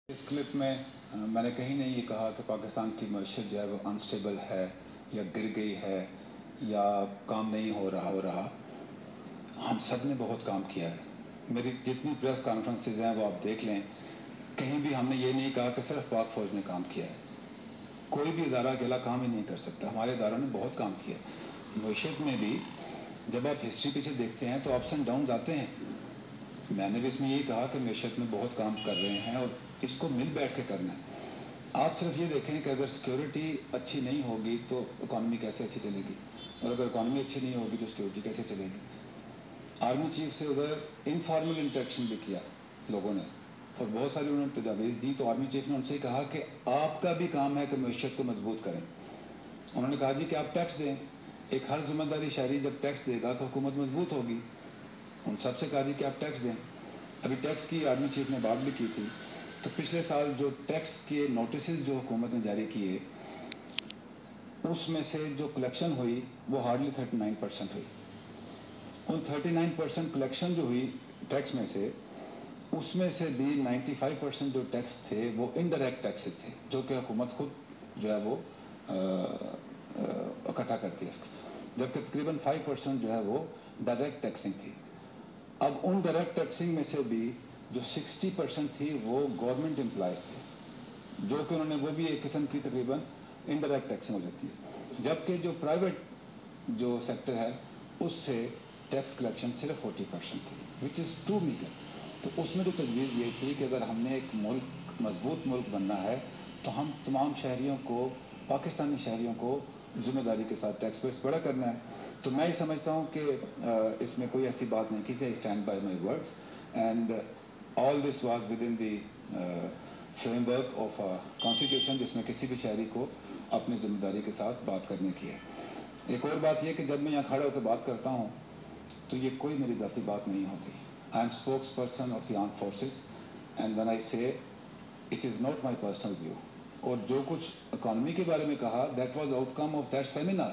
اس clip میں میں نے کہیں نہیں یہ کہا کہ پاکستان کی معیشت جو ہے وہ انسٹیبل ہے یا گر گئی ہے یا کام نہیں ہو رہا. ہم سب نے بہت کام کیا ہے. میری جتنی پریس کانفرنسز ہیں وہ آپ دیکھ لیں. کہیں بھی ہم نے یہ نہیں کہا کہ صرف پاک فوج نے کام کیا ہے. کوئی بھی ادارہ اکیلا کام ہی نہیں کر سکتا. ہمارے اداروں نے بہت کام کیا ہے. معیشت میں بھی جب آپ ہسٹری پیچھے دیکھتے ہیں تو اپس اینڈ ڈاؤنز آتے ہیں. میں نے بھی اس میں یہی کہا کہ معیشت میں بہت کام کر رہے ہیں اور اس کو مل بیٹھ کے کرنا ہے. آپ صرف یہ دیکھیں کہ اگر سیکیورٹی اچھی نہیں ہوگی تو اکانومی کیسے اچھی چلے گی, اور اگر اکانومی اچھی نہیں ہوگی تو سیکیورٹی کیسے چلے گی. آرمی چیف سے ادھر انفارمل انٹریکشن بھی کیا لوگوں نے اور بہت ساری انہوں نے تجاویز دی. تو آرمی چیف نے ان سے کہا کہ آپ کا بھی کام ہے کہ معیشت کو مضبوط کریں. انہوں نے کہا جی کہ آپ ٹیکس دیں. ایک ہر ذمہ داری شہری جب ٹیکس دے گا تو حکومت مضبوط ہوگی. ان سب سے کہا جی کہ آپ ٹیکس دیں. ابھی ٹیکس کی آرمی چیف نے بات بھی کی تھی. تو پچھلے سال جو ٹیکس کے نوٹسز جو حکومت نے جاری کیے اس میں سے جو کلیکشن ہوئی وہ ہارڈلی 39% ہوئی. ان 39% کلیکشن جو ہوئی ٹیکس میں سے, اس میں سے بھی 95% جو ٹیکس تھے وہ انڈائریکٹ ٹیکسز تھے جو کہ حکومت خود جو ہے وہ اکٹھا کرتی ہے. جبکہ تقریباً 5% جو ہے وہ ڈائریکٹ ٹیکسنگ تھی. اب ان ڈائریکٹ ٹیکسنگ میں سے بھی جو 60% تھی وہ گورنمنٹ امپلائز تھے, جو کہ انہوں نے وہ بھی ایک قسم کی تقریباً انڈائریکٹ ٹیکسنگ ہو جاتی ہے. جبکہ جو پرائیویٹ جو سیکٹر ہے اس سے ٹیکس کلیکشن صرف 40% تھی, وچ از ٹو میگر. تو اس میں جو تجویز یہ تھی کہ اگر ہم نے ایک ملک مضبوط ملک بننا ہے تو ہم تمام شہریوں کو, پاکستانی شہریوں کو ذمہ داری کے ساتھ ٹیکس بیس بڑا کرنا ہے. تو میں یہ سمجھتا ہوں کہ اس میں کوئی ایسی بات نہیں کی تھی. I stand by my words and all this was with in the frame work of constitution, جس میں کسی بھی شہری کو اپنی ذمہ داری کے ساتھ بات کرنے کی ہے. ایک اور بات یہ کہ جب میں یہاں کھڑا ہو کے بات کرتا ہوں تو یہ کوئی میری ذاتی بات نہیں ہوتی. I am spokesperson of the armed forces and when I say it is not my personal view. اور جو کچھ اکانومی کے بارے میں کہا that was outcome of that seminar.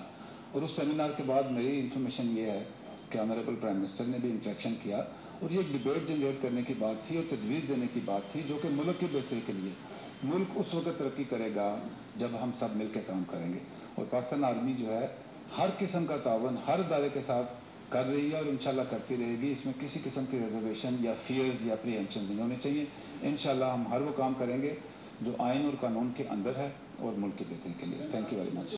اور اس سیمینار کے بعد میری انفارمیشن یہ ہے کہ آنریبل پرائم منسٹر نے بھی انٹریکشن کیا اور یہ ایک ڈبیٹ جنریٹ کرنے کی بات تھی اور تجویز دینے کی بات تھی جو کہ ملک کی بہتری کے لیے. ملک اس وقت ترقی کرے گا جب ہم سب مل کے کام کریں گے. اور پاکستان آرمی جو ہے ہر قسم کا تعاون ہر ادارے کے ساتھ کر رہی ہے اور انشاءاللہ کرتی رہے گی. اس میں کسی قسم کی ریزرویشن یا فیئرز یا اپریہینشن نہیں ہونے چاہیے. انشاءاللہ ہم ہر وہ کام کریں گے جو آئین اور قانون کے اندر ہے اور ملک کی بہتری کے لیے. Thank you very much.